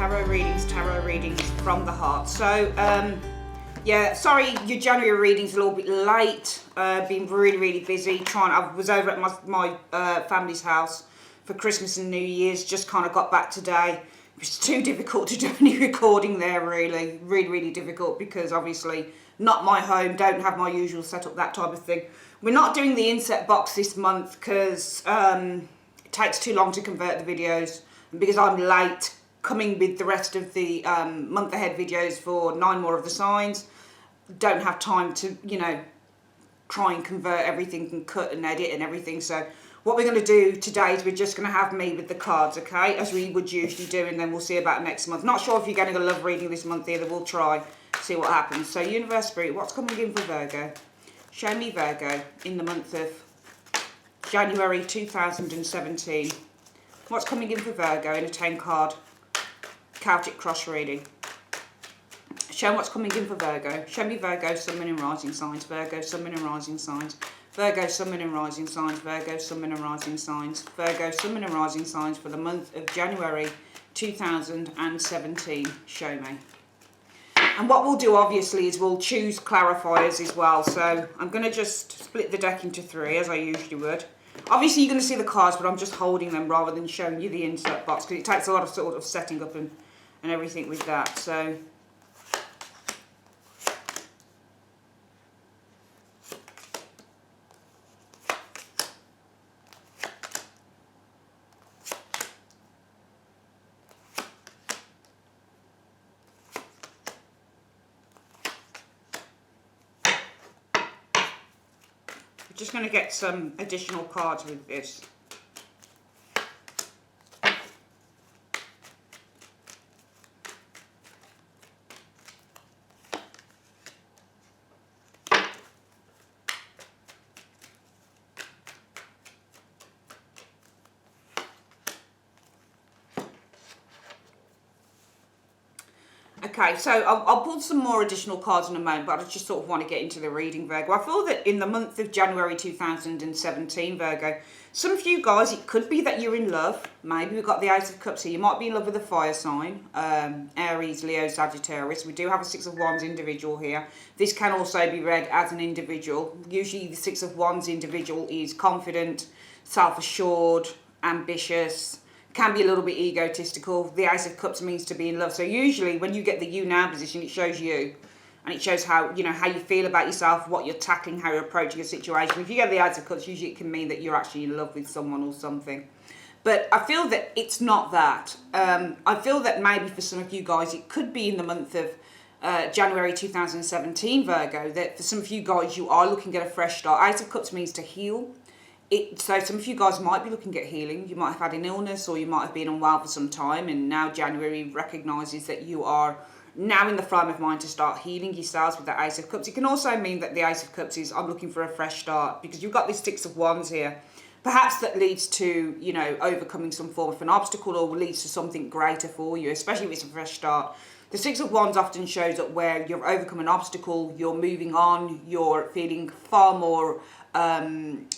tarot readings from the heart. So yeah, sorry your January reading's a little bit late. Been really busy I was over at my family's house for Christmas and New Year's, just kind of got back today. It was too difficult to do any recording there, really difficult, because obviously not my home, don't have my usual setup, that type of thing. We're not doing the inset box this month because it takes too long to convert the videos, and because I'm late coming with the rest of the month ahead videos for 9 more of the signs, don't have time to, you know, try and convert everything and cut and edit and everything. So what we're going to do today is we're just going to have me with the cards, okay, as we would usually do, and then we'll see about next month. Not sure if you're getting a love reading this month either. We'll try, see what happens. So Universe Spirit, what's coming in for Virgo? Show me Virgo in the month of January 2017. What's coming in for Virgo in a 10 card Celtic cross reading? Show me what's coming in for Virgo. Show me Virgo, Sun, Moon and Rising signs. Virgo, Sun, Moon and Rising signs. Virgo, Sun, Moon and Rising signs. Virgo, Sun, Moon and Rising signs. Virgo, Sun, Moon and Rising signs for the month of January 2017. Show me. And what we'll do obviously is we'll choose clarifiers as well. So I'm going to just split the deck into 3 as I usually would. Obviously you're going to see the cards, but I'm just holding them rather than showing you the insert box, because it takes a lot of sort of setting up and everything with that. So we're just going to get some additional cards with this. Okay, so I'll pull some more additional cards in a moment, but I just sort of want to get into the reading, Virgo. I feel that in the month of January 2017, Virgo, some of you guys, it could be that you're in love. Maybe we've got the Ace of Cups here. You might be in love with a fire sign, Aries, Leo, Sagittarius. We do have a 6 of Wands individual here. This can also be read as an individual. Usually the 6 of Wands individual is confident, self-assured, ambitious, can be a little bit egotistical. The Ace of Cups means to be in love. So usually when you get the you now position, it shows you, and it shows how, you know, how you feel about yourself, what you're tackling, how you're approaching a situation. If you get the Ace of Cups, usually it can mean that you're actually in love with someone or something. But I feel that it's not that. I feel that maybe for some of you guys, it could be in the month of January 2017, Virgo, that for some of you guys, you are looking at a fresh start. Ace of Cups means to heal. So some of you guys might be looking at healing. You might have had an illness, or you might have been unwell for some time, and now January recognises that you are now in the frame of mind to start healing yourselves with the Ace of Cups. It can also mean that the Ace of Cups is, I'm looking for a fresh start, because you've got this 6 of Wands here. Perhaps that leads to, you know, overcoming some form of an obstacle, or leads to something greater for you, especially if it's a fresh start. The 6 of Wands often shows up where you've overcome an obstacle, you're moving on, you're feeling far more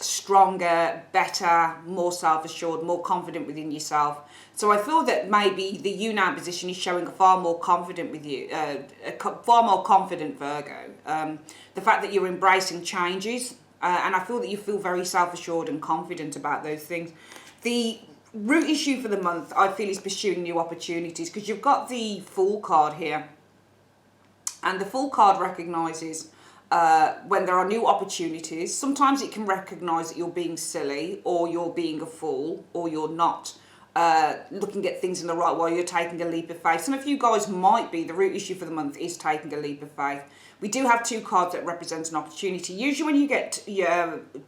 stronger, better, more self-assured, more confident within yourself. So I feel that maybe the you now position is showing a far more confident with you, far more confident Virgo. The fact that you're embracing changes, and I feel that you feel very self-assured and confident about those things. The root issue for the month, I feel, is pursuing new opportunities, because you've got the Fool card here, and the Fool card recognises when there are new opportunities. Sometimes it can recognise that you're being silly, or you're being a fool, or you're not looking at things in the right way, you're taking a leap of faith. Some of you guys might be, the root issue for the month is taking a leap of faith. We do have 2 cards that represent an opportunity. Usually when you get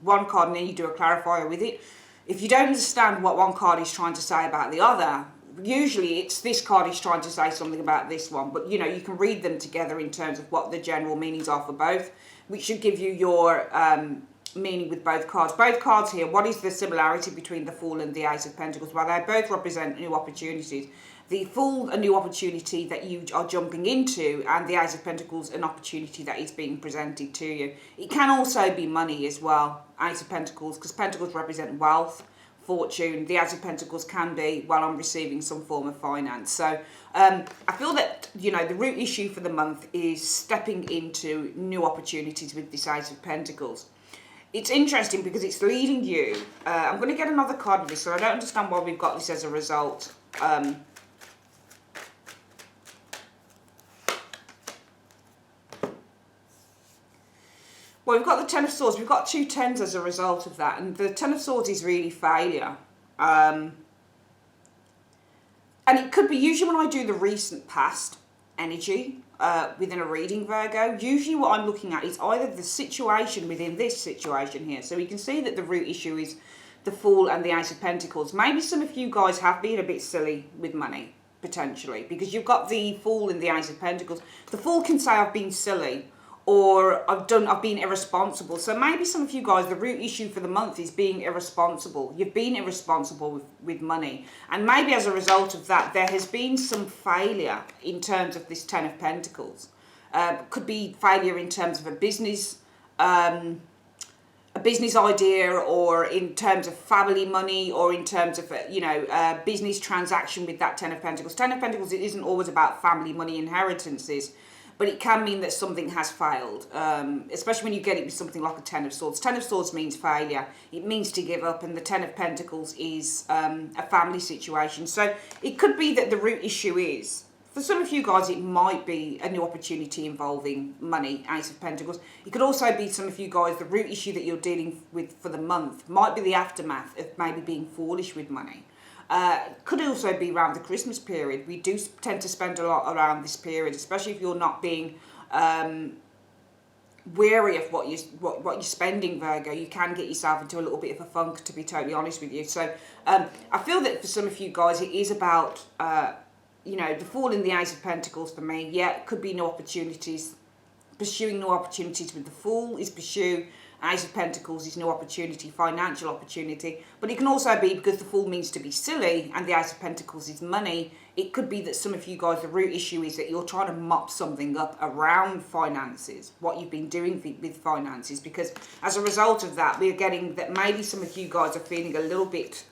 one card and then you do a clarifier with it, if you don't understand what one card is trying to say about the other, usually it's this card is trying to say something about this one, but you know, you can read them together in terms of what the general meanings are for both, which should give you your meaning with both cards. Both cards here, what is the similarity between the Fool and the Ace of Pentacles? Well, they both represent new opportunities. The Fool, a new opportunity that you are jumping into, and the Ace of Pentacles, an opportunity that is being presented to you. It can also be money as well, Ace of Pentacles, because Pentacles represent wealth. Fortune, the Ace of Pentacles can be, well, I'm receiving some form of finance. So I feel that, you know, the root issue for the month is stepping into new opportunities with this Ace of Pentacles. It's interesting because it's leading you. I'm going to get another card with this, so I don't understand why we've got this as a result. Well, we've got the Ten of Swords. We've got 2 tens as a result of that. And the Ten of Swords is really failure. And it could be, usually when I do the recent past energy within a reading, Virgo, usually what I'm looking at is either the situation within this situation here. So we can see that the root issue is the Fool and the Ace of Pentacles. Maybe some of you guys have been a bit silly with money, potentially, because you've got the Fool and the Ace of Pentacles. The Fool can say, I've been silly, or I've been irresponsible. So maybe some of you guys, the root issue for the month is being irresponsible. You've been irresponsible with money. And maybe as a result of that, there has been some failure in terms of this Ten of Pentacles. Could be failure in terms of a business idea, or in terms of family money, or in terms of, you know, a business transaction with that Ten of Pentacles. Ten of Pentacles, it isn't always about family money inheritances, but it can mean that something has failed, especially when you get it with something like a Ten of Swords. Ten of Swords means failure. It means to give up, and the Ten of Pentacles is a family situation. So it could be that the root issue is, for some of you guys, it might be a new opportunity involving money, Ace of Pentacles. It could also be some of you guys, the root issue that you're dealing with for the month might be the aftermath of maybe being foolish with money. Could also be around the Christmas period. We do tend to spend a lot around this period, especially if you're not being wary of what you're spending, Virgo. You can get yourself into a little bit of a funk, to be totally honest with you. So I feel that for some of you guys, it is about you know, the Fool and the Ace of Pentacles for me. Yeah, it could be new opportunities. Pursuing new opportunities with the Fool is pursue. Ace of Pentacles is new opportunity, financial opportunity. But it can also be, because the Fool means to be silly and the Ace of Pentacles is money, it could be that some of you guys, the root issue is that you're trying to mop something up around finances, what you've been doing with finances. Because as a result of that, we're getting that maybe some of you guys are feeling a little bit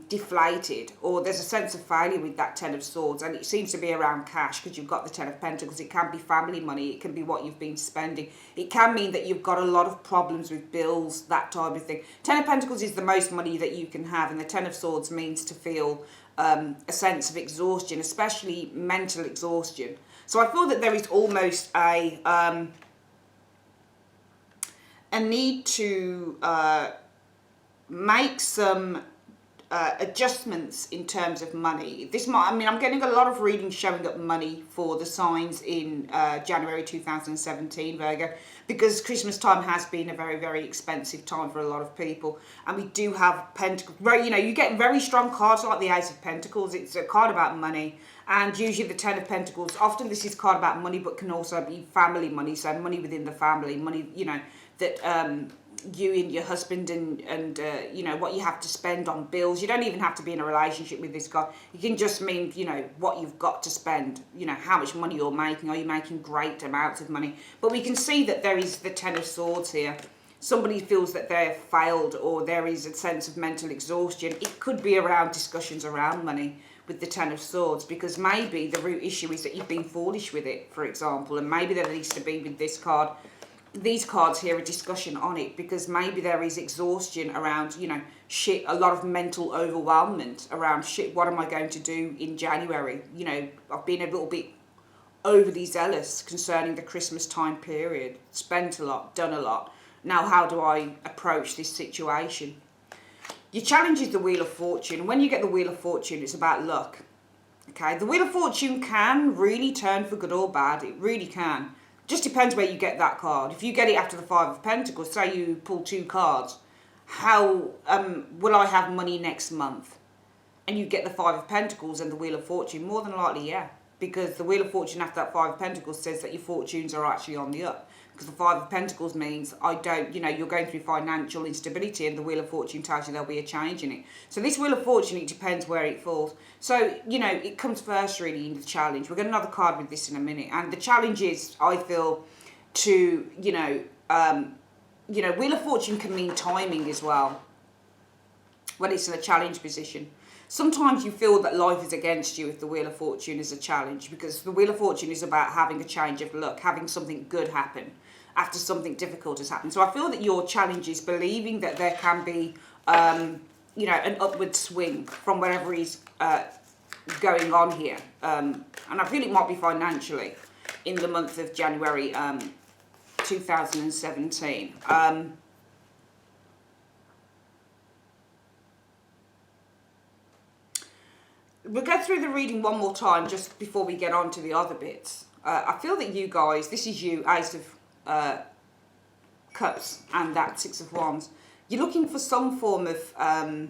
deflated, or there's a sense of failure with that Ten of Swords, and it seems to be around cash, because you've got the Ten of Pentacles. It can be family money, it can be what you've been spending, it can mean that you've got a lot of problems with bills, that type of thing. Ten of Pentacles is the most money that you can have, and the Ten of Swords means to feel a sense of exhaustion, especially mental exhaustion. So I feel that there is almost a need to make some adjustments in terms of money. This might, I mean, I'm getting a lot of readings showing up money for the signs in January 2017, Virgo, because Christmas time has been a very, very expensive time for a lot of people. And we do have Pentacles, where, you know, you get very strong cards like the Ace of Pentacles. It's a card about money. And usually the Ten of Pentacles, often this is a card about money, but can also be family money. So money within the family, money, you know, that you and your husband and you know, what you have to spend on bills. You don't even have to be in a relationship with this guy. It can just mean, you know, what you've got to spend, you know, how much money you're making. Are you making great amounts of money? But we can see that there is the Ten of Swords here. Somebody feels that they're failed, or there is a sense of mental exhaustion. It could be around discussions around money with the Ten of Swords, because maybe the root issue is that you've been foolish with it, for example, and maybe there needs to be, with this card, these cards here, a discussion on it, because maybe there is exhaustion around, you know, shit, a lot of mental overwhelmment around shit. What am I going to do in January? You know, I've been a little bit overly zealous concerning the Christmas time period, spent a lot, done a lot. Now, how do I approach this situation? Your challenge is the Wheel of Fortune. When you get the Wheel of Fortune, it's about luck. Okay, the Wheel of Fortune can really turn for good or bad. It really can. Just depends where you get that card. If you get it after the Five of Pentacles, say you pull 2 cards, how will I have money next month? And you get the Five of Pentacles and the Wheel of Fortune, more than likely, yeah. Because the Wheel of Fortune after that Five of Pentacles says that your fortunes are actually on the up. Because the Five of Pentacles means you know, you're going through financial instability, and the Wheel of Fortune tells you there'll be a change in it. So this Wheel of Fortune, it depends where it falls. So, you know, it comes first really in the challenge. We'll get another card with this in a minute. And the challenge is, I feel, to, you know, Wheel of Fortune can mean timing as well. when it's in a challenge position. Sometimes you feel that life is against you if the Wheel of Fortune is a challenge, because the Wheel of Fortune is about having a change of luck, having something good happen after something difficult has happened. So I feel that your challenge is believing that there can be, you know, an upward swing from wherever is going on here. And I feel it might be financially in the month of January 2017. We'll go through the reading one more time just before we get on to the other bits. I feel that you guys, this is you, Ace of Cups and that Six of Wands. You're looking for some form of, I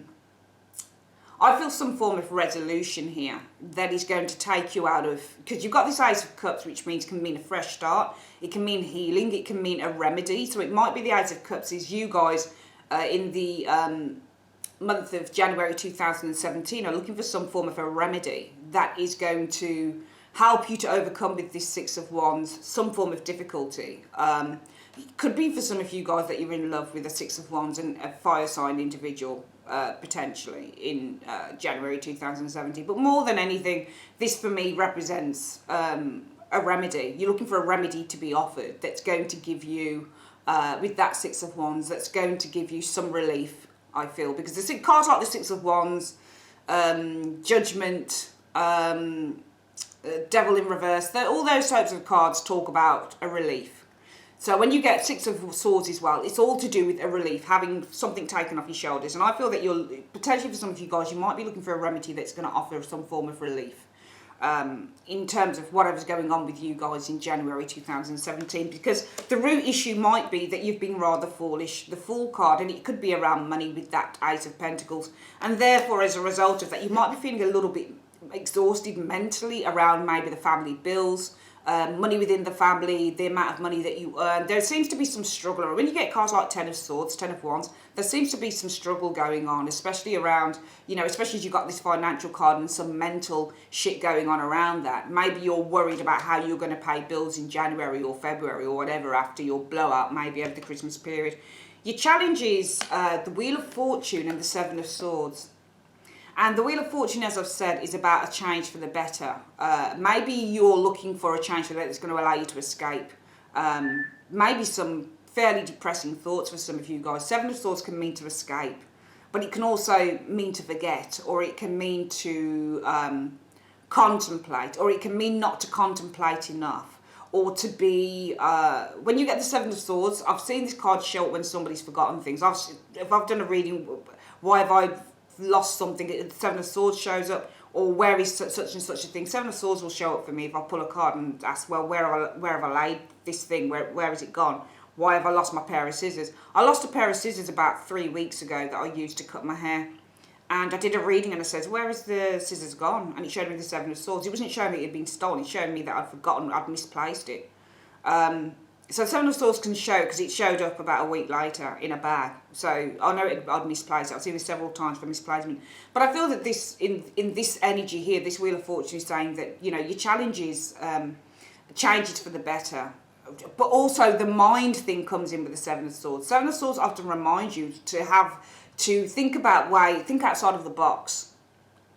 feel some form of resolution here that is going to take you out of, because you've got this Ace of Cups, which means can mean a fresh start. It can mean healing. It can mean a remedy. So it might be the Ace of Cups is you guys in the month of January 2017 are looking for some form of a remedy that is going to help you to overcome with this Six of Wands some form of difficulty. It could be for some of you guys that you're in love with a Six of Wands and a fire sign individual potentially in January 2017. But more than anything, this for me represents a remedy. You're looking for a remedy to be offered that's going to give you, with that Six of Wands, that's going to give you some relief, I feel. Because the cards like the Six of Wands, Judgment, Devil in Reverse, all those types of cards talk about a relief. So when you get Six of Swords as well, it's all to do with a relief, having something taken off your shoulders. And I feel that you're, potentially for some of you guys, you might be looking for a remedy that's going to offer some form of relief in terms of whatever's going on with you guys in January 2017. Because the root issue might be that you've been rather foolish, the Fool card, and it could be around money with that Ace of Pentacles. And therefore, as a result of that, you might be feeling a little bit exhausted mentally around maybe the family bills, money within the family, the amount of money that you earn. There seems to be some struggle. Or when you get cards like Ten of Swords, Ten of Wands, there seems to be some struggle going on, especially around, you know, especially as you've got this financial card and some mental shit going on around that. Maybe you're worried about how you're going to pay bills in January or February or whatever after your blowout, maybe over the Christmas period. Your challenge is the Wheel of Fortune and the Seven of Swords. And the Wheel of Fortune, as I've said, is about a change for the better. Maybe you're looking for a change for the better that's going to allow you to escape. Maybe some fairly depressing thoughts for some of you guys. Seven of Swords can mean to escape, but it can also mean to forget, or it can mean to contemplate, or it can mean not to contemplate enough, or to be... when you get the Seven of Swords, I've seen this card show up when somebody's forgotten things. If I've done a reading, why have I lost something? The Seven of Swords shows up, or where is such and such a thing. Seven of Swords will show up for me if I pull a card and ask, well, where have I laid this thing? Where has it gone? Why have I lost my pair of scissors? I lost a pair of scissors about 3 weeks ago that I used to cut my hair. And I did a reading and I said, where is the scissors gone? And it showed me the Seven of Swords. It wasn't showing me it had been stolen. It showed me that I'd forgotten, I'd misplaced it. So Seven of Swords can show, because it showed up about a week later in a bag. So I know I'd misplaced it. I've seen it several times for misplacement. But I feel that this, in this energy here, this Wheel of Fortune is saying that, you know, your challenge is changes for the better. But also the mind thing comes in with the Seven of Swords. Seven of Swords often reminds you to think outside of the box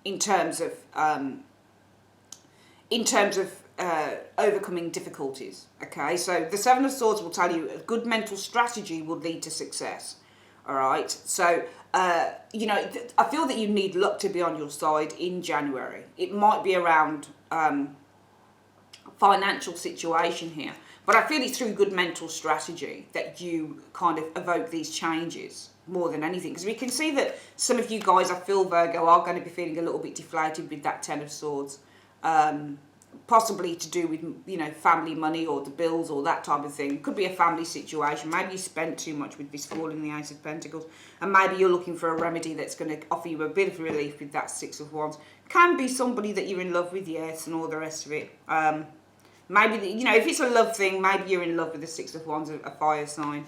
in terms of overcoming difficulties. Okay, so the Seven of Swords will tell you a good mental strategy will lead to success. All right, so you know, I feel that you need luck to be on your side in January. It might be around financial situation here, but I feel it's through good mental strategy that you kind of evoke these changes more than anything. Because we can see that some of you guys, I feel, Virgo, are going to be feeling a little bit deflated with that Ten of Swords. Possibly to do with, you know, family money or the bills or that type of thing. Could be a family situation. Maybe you spent too much with this Fool and the Ace of Pentacles, and maybe you're looking for a remedy that's going to offer you a bit of relief with that Six of Wands. Can be somebody that you're in love with, yes, and all the rest of it. Maybe, you know, if it's a love thing, maybe you're in love with the Six of Wands, a fire sign.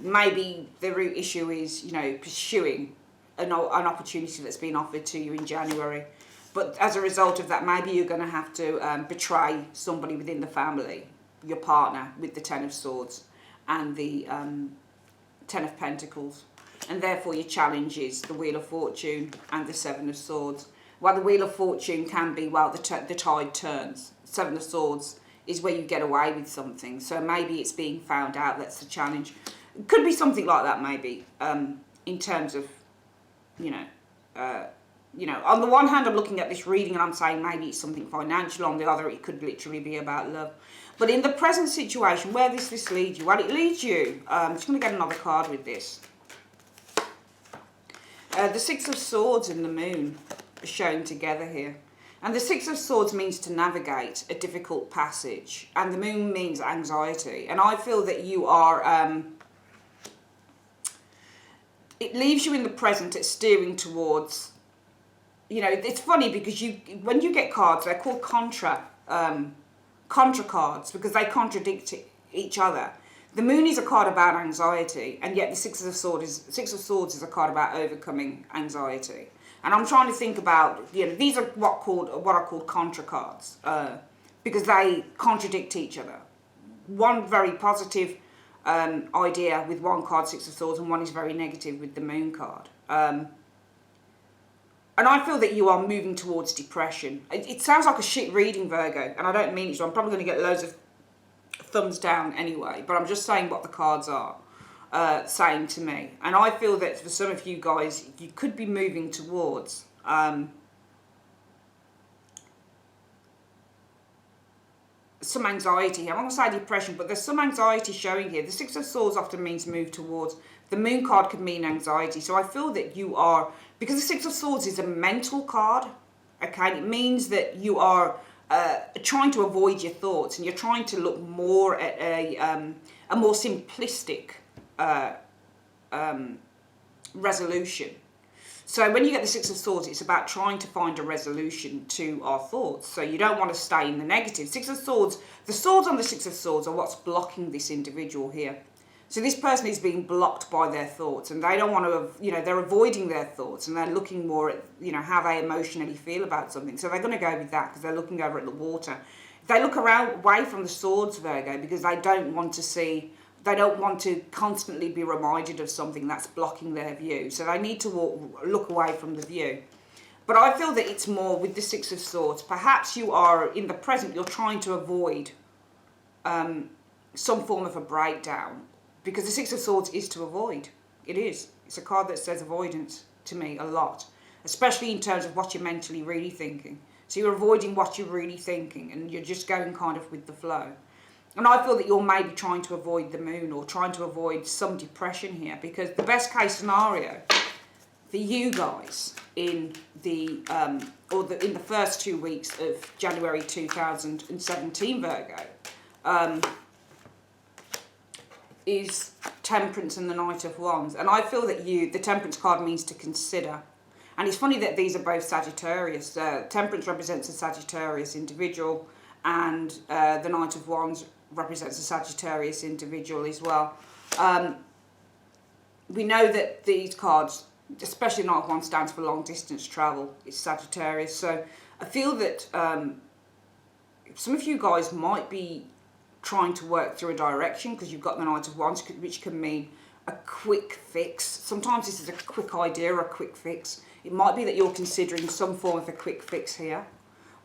Maybe the root issue is, you know, pursuing an opportunity that's been offered to you in January. But as a result of that, maybe you're going to have to betray somebody within the family, your partner, with the Ten of Swords and the Ten of Pentacles. and therefore your challenge is the Wheel of Fortune and the Seven of Swords. Well, the Wheel of Fortune can be, well, the tide turns. Seven of Swords is where you get away with something. So maybe it's being found out, that's the challenge. It could be something like that, maybe, in terms of, you know, on the one hand, I'm looking at this reading and I'm saying maybe it's something financial. On the other, it could literally be about love. But in the present situation, where does this lead you? Well, it leads you. I'm just going to get another card with this. The Six of Swords and the Moon are shown together here. And the Six of Swords means to navigate a difficult passage. And the Moon means anxiety. And I feel that you are... it leaves you in the present at steering towards... You know, it's funny because when you get cards, they're called contra cards because they contradict each other. The Moon is a card about anxiety, and yet the Six of Swords is a card about overcoming anxiety. And I'm trying to think about, these are what are called contra cards because they contradict each other. One very positive idea with one card, Six of Swords, and one is very negative with the Moon card. And I feel that you are moving towards depression. It sounds like a shit reading, Virgo, and I don't mean it, so I'm probably going to get loads of thumbs down anyway, but I'm just saying what the cards are saying to me. And I feel that for some of you guys, you could be moving towards some anxiety. I'm not going to say depression, but there's some anxiety showing here. The Six of Swords often means move towards. The Moon card could mean anxiety. So I feel that you are, because the Six of Swords is a mental card, okay? It means that you are trying to avoid your thoughts and you're trying to look more at a more simplistic resolution. So when you get the Six of Swords, it's about trying to find a resolution to our thoughts. So you don't want to stay in the negative. Six of Swords, the swords on the Six of Swords are what's blocking this individual here. So this person is being blocked by their thoughts and they don't want to, they're avoiding their thoughts and they're looking more at, how they emotionally feel about something. So they're going to go with that because they're looking over at the water. They look away from the swords, Virgo, because they don't want to constantly be reminded of something that's blocking their view. So they need to look away from the view. But I feel that it's more with the Six of Swords. Perhaps you are, in the present, you're trying to avoid some form of a breakdown. Because the Six of Swords is to avoid. It is. It's a card that says avoidance to me a lot. Especially in terms of what you're mentally really thinking. So you're avoiding what you're really thinking and you're just going kind of with the flow. And I feel that you're maybe trying to avoid the Moon or trying to avoid some depression here. Because the best case scenario for you guys in the first 2 weeks of January 2017, Virgo, is Temperance and the Knight of Wands. And I feel that the Temperance card means to consider. And it's funny that these are both Sagittarius. Temperance represents a Sagittarius individual and the Knight of Wands represents a Sagittarius individual as well. We know that these cards, especially Knight of Wands, stands for long distance travel. It's Sagittarius. So I feel that some of you guys might be trying to work through a direction because you've got the Knight of Wands, which can mean a quick fix. Sometimes this is a quick idea or a quick fix. It might be that you're considering some form of a quick fix here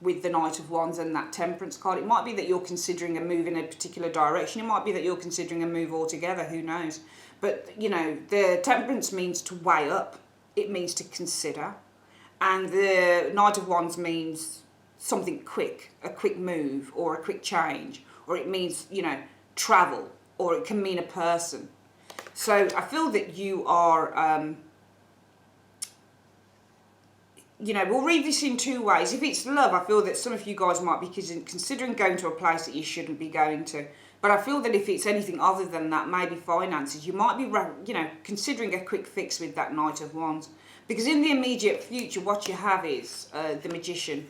with the Knight of Wands and that Temperance card. It might be that you're considering a move in a particular direction. It might be that you're considering a move altogether. Who knows? But, the Temperance means to weigh up. It means to consider. And the Knight of Wands means something quick, a quick move or a quick change. Or it means, travel, or it can mean a person. So I feel that you are, we'll read this in two ways. If it's love, I feel that some of you guys might be considering going to a place that you shouldn't be going to. But I feel that if it's anything other than that, maybe finances, you might be, considering a quick fix with that Knight of Wands. Because in the immediate future, what you have is the Magician.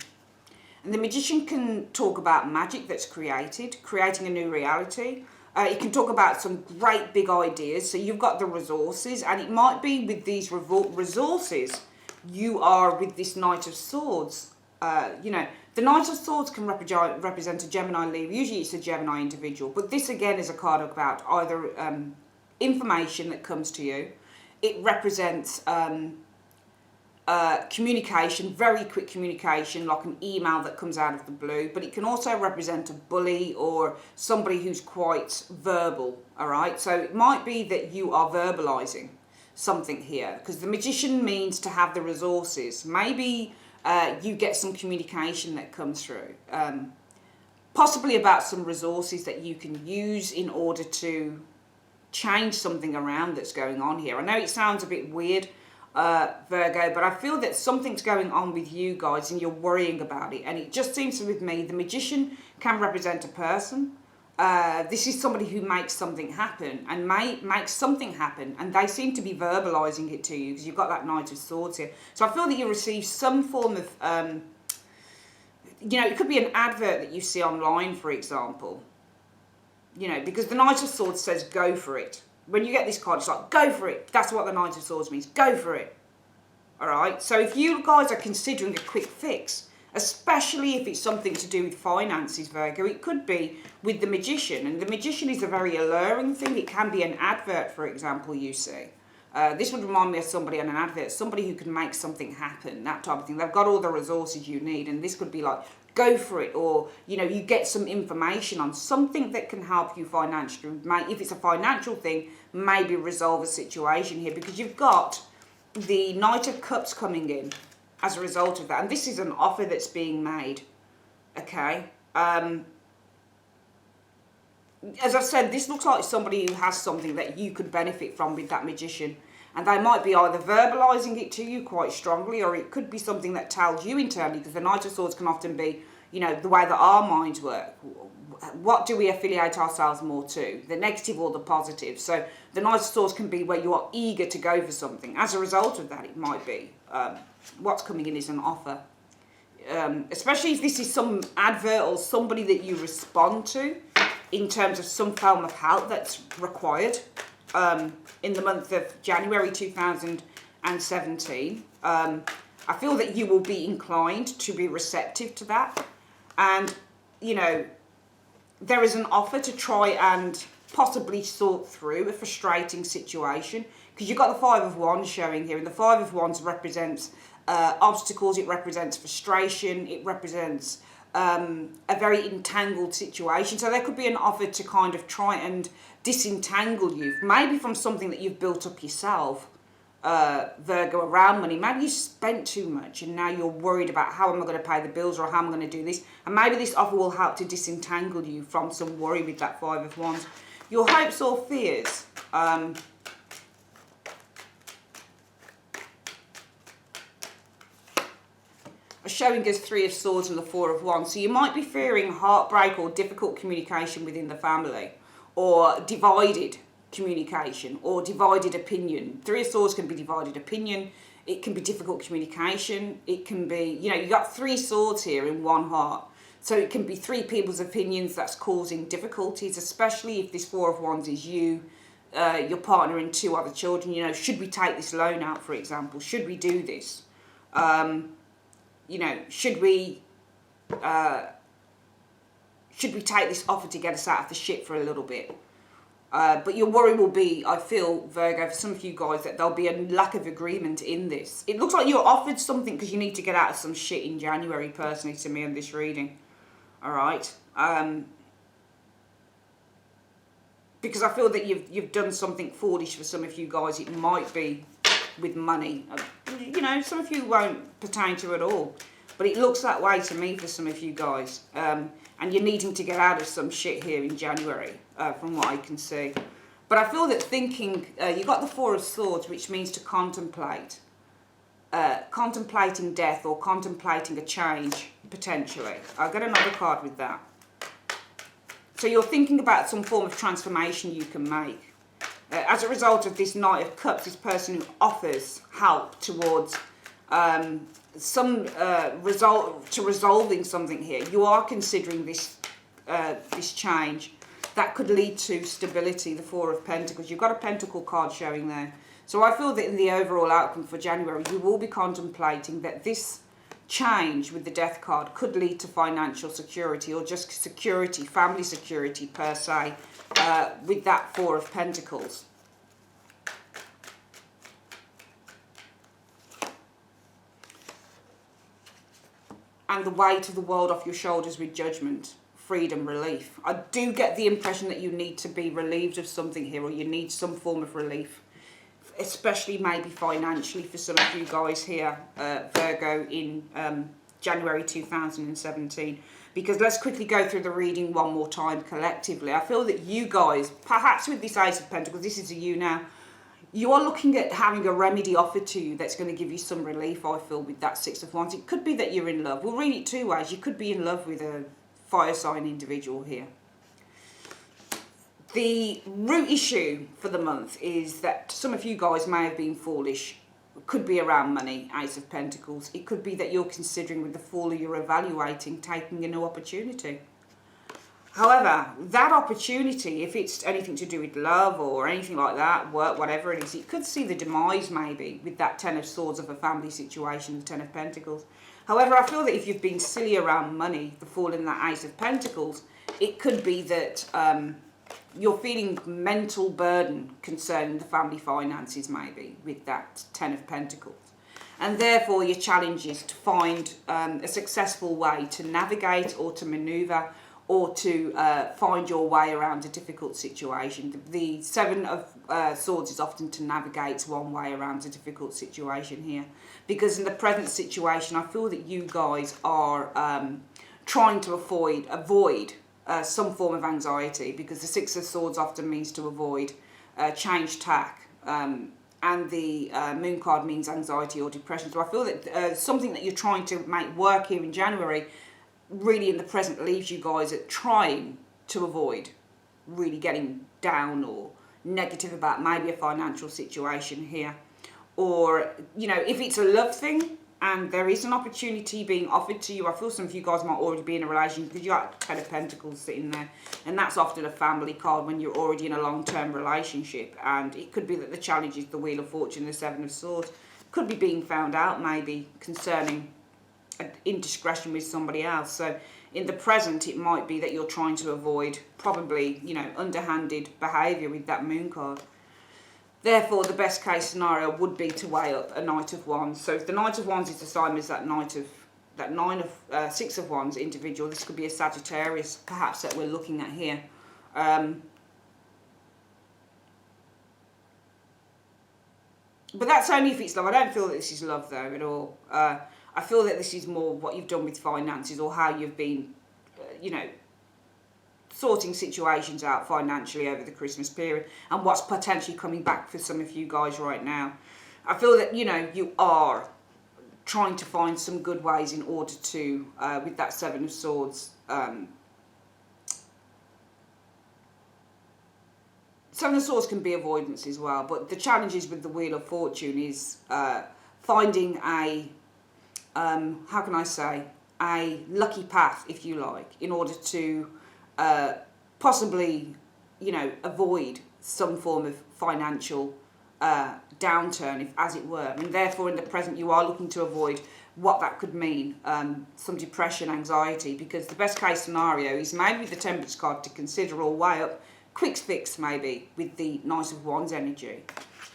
And the Magician can talk about magic that's creating a new reality. It can talk about some great big ideas. So you've got the resources, and it might be with these resources, you are with this Knight of Swords. The Knight of Swords can represent a Gemini Libra. Usually it's a Gemini individual. But this again is a card about either information that comes to you. it represents communication, very quick communication, like an email that comes out of the blue, but it can also represent a bully or somebody who's quite verbal, all right? So it might be that you are verbalizing something here, because the Magician means to have the resources. Maybe you get some communication that comes through, possibly about some resources that you can use in order to change something around that's going on here. I know it sounds a bit weird, Virgo, but I feel that something's going on with you guys and you're worrying about it. And it just seems with me, the Magician can represent a person. This is somebody who makes something happen and makes something happen, and they seem to be verbalizing it to you because you've got that Knight of Swords here. So I feel that you receive some form of, it could be an advert that you see online, for example, because the Knight of Swords says go for it. When you get this card, it's like, go for it. That's what the Knight of Swords means. Go for it. All right? So if you guys are considering a quick fix, especially if it's something to do with finances, Virgo, it could be with the Magician. And the Magician is a very alluring thing. It can be an advert, for example, you see. This would remind me of somebody on an advert, somebody who can make something happen, that type of thing. They've got all the resources you need, and this could be like, go for it, or, you get some information on something that can help you financially. If it's a financial thing, maybe resolve a situation here, because you've got the Knight of Cups coming in as a result of that, and this is an offer that's being made, okay? As I've said, this looks like somebody who has something that you could benefit from with that Magician. And they might be either verbalising it to you quite strongly, or it could be something that tells you internally, because the Knight of Swords can often be, the way that our minds work. What do we affiliate ourselves more to? The negative or the positive? So the Knight of Swords can be where you are eager to go for something. As a result of that, it might be what's coming in is an offer. Especially if this is some advert or somebody that you respond to in terms of some form of help that's required. In the month of January 2017, I feel that you will be inclined to be receptive to that. And, there is an offer to try and possibly sort through a frustrating situation. Because you've got the Five of Wands showing here, and the Five of Wands represents obstacles, it represents frustration, it represents a very entangled situation. So there could be an offer to kind of try and disentangle you, maybe from something that you've built up yourself, Virgo, around money. Maybe you spent too much and now you're worried about how am I going to pay the bills, or how am I going to do this, and maybe this offer will help to disentangle you from some worry with that Five of Wands. Your hopes or fears, are showing us Three of Swords and the Four of Wands. So you might be fearing heartbreak or difficult communication within the family, or divided communication or divided opinion. Three of Swords can be divided opinion. It can be difficult communication. It can be, you've got three swords here in one heart. So it can be three people's opinions that's causing difficulties, especially if this Four of Wands is you, your partner and two other children. Should we take this loan out, for example? Should we do this? Should we take this offer to get us out of the shit for a little bit? But your worry will be, I feel, Virgo, for some of you guys, that there'll be a lack of agreement in this. It looks like you're offered something because you need to get out of some shit in January, personally, to me in this reading. All right? Because I feel that you've done something foolish for some of you guys. It might be with money. Some of you won't pertain to it all. But it looks that way to me for some of you guys. And you're needing to get out of some shit here in January, from what I can see. But I feel that you got the Four of Swords, which means to contemplate. Contemplating death or contemplating a change, potentially. I'll get another card with that. So you're thinking about some form of transformation you can make. As a result of this Knight of Cups, this person who offers help towards some result to resolving something here. You are considering this change that could lead to stability. The Four of Pentacles. You've got a Pentacle card showing there. So I feel that in the overall outcome for January, you will be contemplating that this change with the Death card could lead to financial security, or just security, family security per se, with that Four of Pentacles. and the weight of the world off your shoulders with judgment, freedom, relief. I do get the impression that you need to be relieved of something here, or you need some form of relief, especially maybe financially for some of you guys here, Virgo, in January 2017. Because let's quickly go through the reading one more time collectively. I feel that you guys, perhaps with this Ace of Pentacles, this is a you now, you are looking at having a remedy offered to you that's going to give you some relief, I feel, with that Six of Wands. It could be that you're in love. We'll read it two ways. You could be in love with a fire sign individual here. The root issue for the month is that some of you guys may have been foolish. It could be around money, Ace of Pentacles. It could be that you're considering with the Fool, you're evaluating taking a new opportunity. However, that opportunity, if it's anything to do with love or anything like that, work, whatever it is, it could see the demise maybe with that Ten of Swords of a family situation, the Ten of Pentacles. However, I feel that if you've been silly around money, the Fool and that Ace of Pentacles, it could be that you're feeling mental burden concerning the family finances maybe with that Ten of Pentacles. And therefore your challenge is to find a successful way to navigate or to maneuver or to find your way around a difficult situation. The Seven of Swords is often to navigate one way around a difficult situation here. Because in the present situation, I feel that you guys are trying to avoid some form of anxiety, because the Six of Swords often means to avoid change tack. And the Moon card means anxiety or depression. So I feel that something that you're trying to make work here in January really in the present leaves you guys at trying to avoid really getting down or negative about maybe a financial situation here. Or, you know, if it's a love thing and there is an opportunity being offered to you, I feel some of you guys might already be in a relationship because you got Ten of Pentacles sitting there. And that's often a family card when you're already in a long-term relationship. And it could be that the challenge is the Wheel of Fortune, the Seven of Swords. Could be being found out maybe concerning indiscretion with somebody else. So in the present, it might be that you're trying to avoid probably, you know, underhanded behaviour with that Moon card. Therefore, the best case scenario would be to weigh up a Knight of Wands. So if the Knight of Wands is the same as that Six of Wands individual, this could be a Sagittarius perhaps that we're looking at here. But that's only if it's love. I don't feel that this is love though at all. I feel that this is more what you've done with finances, or how you've been, you know, sorting situations out financially over the Christmas period, and what's potentially coming back for some of you guys right now. I feel that, you know, you are trying to find some good ways in order to, with that Seven of Swords, Seven of Swords can be avoidance as well, but the challenges with the Wheel of Fortune is finding a, how can I say, a lucky path, if you like, in order to possibly, you know, avoid some form of financial downturn, if, as it were. And therefore, in the present, you are looking to avoid what that could mean, some depression, anxiety, because the best case scenario is maybe the Temperance card to consider or weigh up quick fix maybe with the Knight of Wands energy.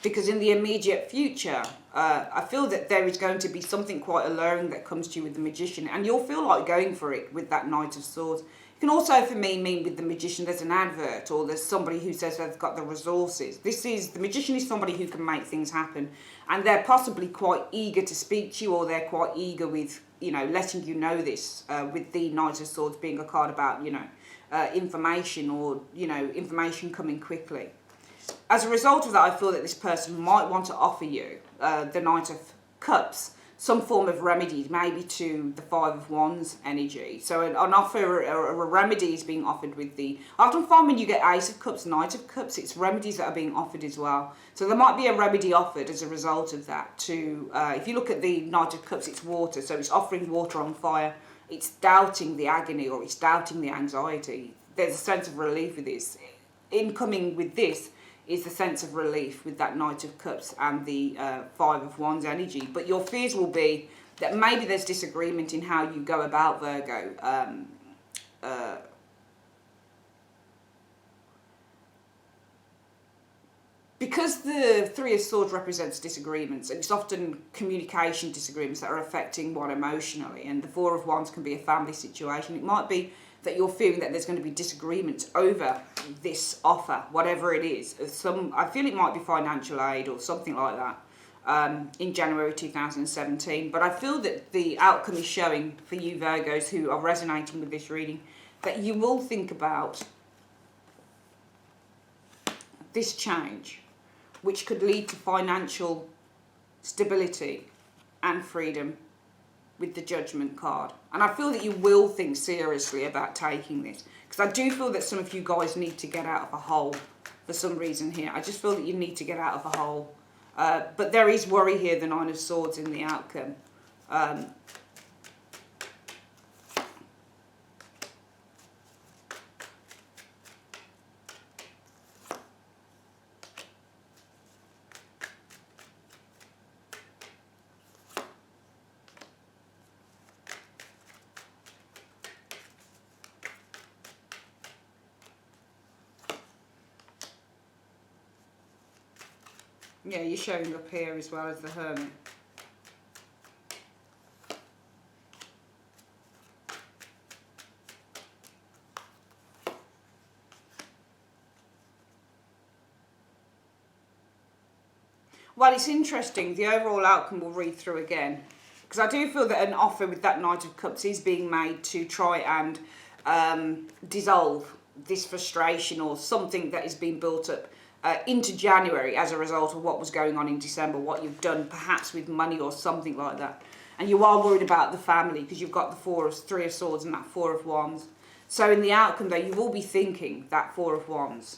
Because in the immediate future, I feel that there is going to be something quite alluring that comes to you with the Magician, and you'll feel like going for it with that Knight of Swords. It can also, for me, mean with the Magician there's an advert, or there's somebody who says they've got the resources. The Magician is somebody who can make things happen, and they're possibly quite eager to speak to you, or they're quite eager with, you know, letting you know this, with the Knight of Swords being a card about, you know, information, or, you know, information coming quickly. As a result of that, I feel that this person might want to offer you, the Knight of Cups, some form of remedy, maybe to the Five of Wands energy. So an offer, a remedy is being offered with the... I often find when you get Ace of Cups, Knight of Cups, it's remedies that are being offered as well. So there might be a remedy offered as a result of that to... if you look at the Knight of Cups, it's water, so it's offering water on fire. It's doubting the agony, or it's doubting the anxiety. There's a sense of relief with this. Incoming with this is the sense of relief with that Knight of Cups and the Five of Wands energy. But your fears will be that maybe there's disagreement in how you go about, Virgo. because the Three of Swords represents disagreements, and it's often communication disagreements that are affecting one emotionally, and the Four of Wands can be a family situation. It might be that you're feeling that there's going to be disagreements over this offer, whatever it is. I feel it might be financial aid or something like that in January 2017. But I feel that the outcome is showing for you Virgos who are resonating with this reading that you will think about this change, which could lead to financial stability and freedom with the Judgment card. And I feel that you will think seriously about taking this, because I do feel that some of you guys need to get out of a hole for some reason here. I just feel that you need to get out of a hole. But there is worry here, the Nine of Swords in the outcome. Yeah, you're showing up here as well as the Hermit. Well, it's interesting. The overall outcome we'll read through again, because I do feel that an offer with that Knight of Cups is being made to try and dissolve this frustration or something that is being built up into January as a result of what was going on in December, what you've done perhaps with money or something like that. And you are worried about the family because you've got the Three of Swords and that Four of Wands. So in the outcome though, you will be thinking that Four of Wands,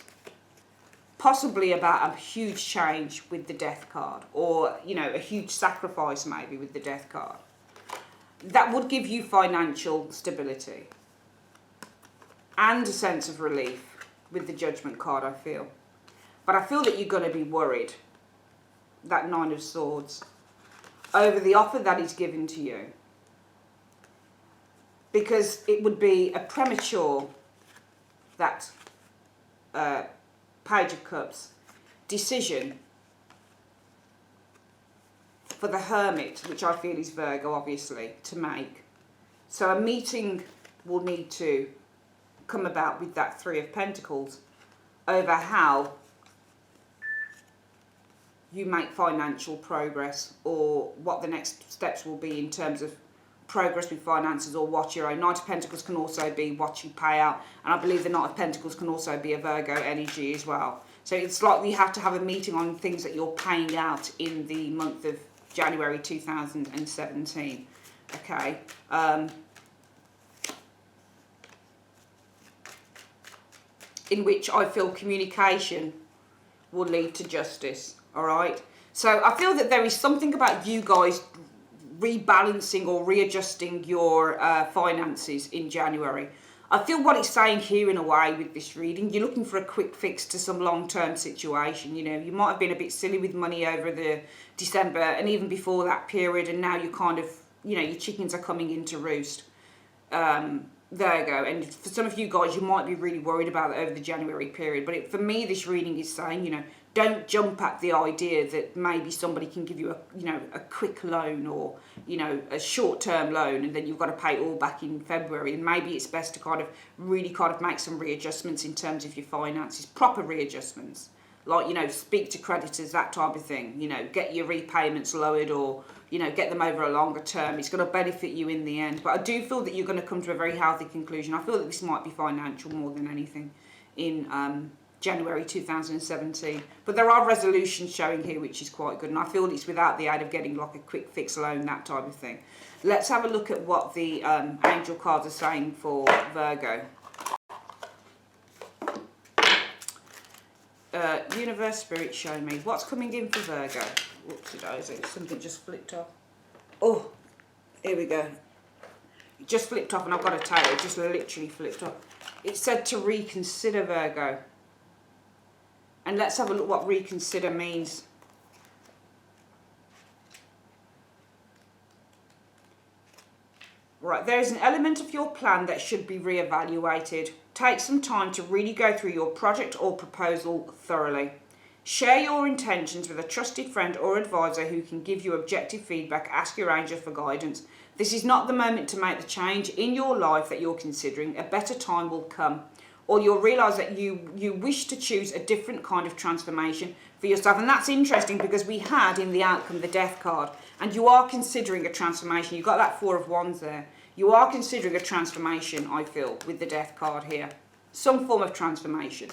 possibly about a huge change with the Death card, or, you know, a huge sacrifice maybe with the Death card. That would give you financial stability and a sense of relief with the Judgment card, I feel. But I feel that you're going to be worried, that Nine of Swords, over the offer that is given to you. Because it would be a premature, that Page of Cups, decision for the Hermit, which I feel is Virgo, obviously, to make. So a meeting will need to come about with that Three of Pentacles over how you make financial progress, or what the next steps will be in terms of progress with finances, or what your own. Knight of Pentacles can also be what you pay out, and I believe the Knight of Pentacles can also be a Virgo energy as well. So it's like you have to have a meeting on things that you're paying out in the month of January 2017. Okay. In which I feel communication will lead to justice. All right. So I feel that there is something about you guys rebalancing or readjusting your finances in January. I feel what it's saying here in a way with this reading, you're looking for a quick fix to some long-term situation. You know, you might have been a bit silly with money over the December and even before that period, and now you kind of, you know, your chickens are coming into roost. There you go. And for some of you guys, you might be really worried about it over the January period. But for me, this reading is saying, you know, don't jump at the idea that maybe somebody can give you a quick loan, or, you know, a short-term loan, and then you've got to pay it all back in February. And maybe it's best to kind of really kind of make some readjustments in terms of your finances, proper readjustments. Like, you know, speak to creditors, that type of thing. You know, get your repayments lowered, or, you know, get them over a longer term. It's going to benefit you in the end. But I do feel that you're going to come to a very healthy conclusion. I feel that this might be financial more than anything in January 2017. But there are resolutions showing here, which is quite good. And I feel it's without the aid of getting like a quick fix loan, that type of thing. Let's have a look at what the angel cards are saying for Virgo. Universe, Spirit, show me what's coming in for Virgo. Whoopsie daisy, something just flipped off. Oh, here we go. It just flipped off, and I've got to tell you, it just literally flipped off. It said to reconsider, Virgo. And let's have a look what reconsider means. Right, there is an element of your plan that should be reevaluated. Take some time to really go through your project or proposal thoroughly. Share your intentions with a trusted friend or advisor who can give you objective feedback. Ask your angel for guidance. This is not the moment to make the change in your life that you're considering. A better time will come. Or you'll realise that you wish to choose a different kind of transformation for yourself. And that's interesting because we had in the outcome the Death card. And you are considering a transformation. You've got that Four of Wands there. You are considering a transformation, I feel, with the Death card here. Some form of transformation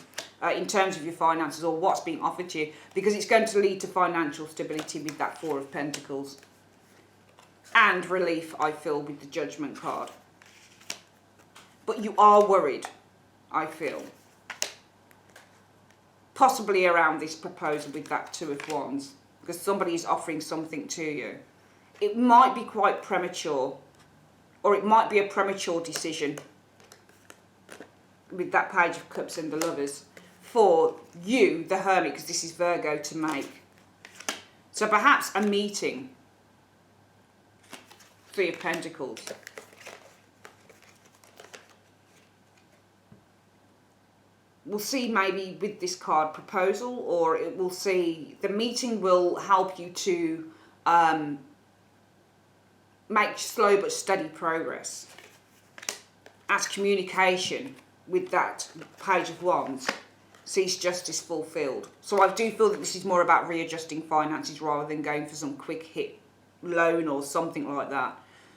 in terms of your finances or what's being offered to you, because it's going to lead to financial stability with that Four of Pentacles. And relief, I feel, with the Judgment card. But you are worried, I feel. Possibly around this proposal with that Two of Wands, because somebody is offering something to you. It might be quite premature, or it might be a premature decision with that Page of Cups and the Lovers for you, the Hermit, because this is Virgo, to make. So perhaps a meeting. Three of Pentacles. We'll see maybe with this card proposal, or it will see the meeting will help you to make slow but steady progress as communication with that Page of Wands sees justice fulfilled. So I do feel that this is more about readjusting finances rather than going for some quick hit loan or something like that,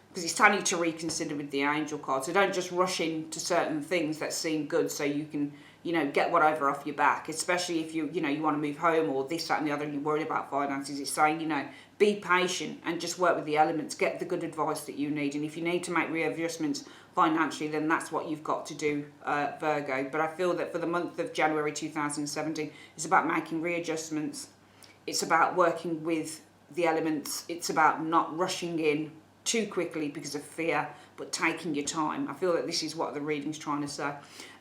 because it's telling you to reconsider with the Angel card. So don't just rush into certain things that seem good so you can, you know, get whatever off your back, especially if you want to move home or this, that and the other and you're worried about finances. It's saying, you know, be patient and just work with the elements, get the good advice that you need. And if you need to make readjustments financially, then that's what you've got to do, Virgo. But I feel that for the month of January 2017, it's about making readjustments. It's about working with the elements. It's about not rushing in too quickly because of fear, but taking your time. I feel that this is what the reading's trying to say.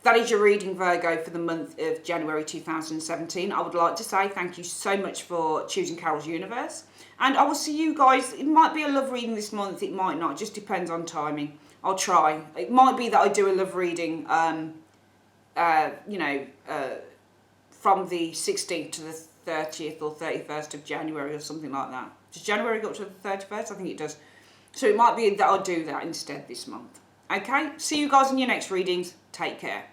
That is your reading, Virgo, for the month of January 2017. I would like to say thank you so much for choosing Carol's Universe. And I will see you guys. It might be a love reading this month. It might not. It just depends on timing. I'll try. It might be that I do a love reading, from the 16th to the 30th or 31st of January or something like that. Does January go up to the 31st? I think it does. So it might be that I'll do that instead this month. Okay? See you guys in your next readings. Take care.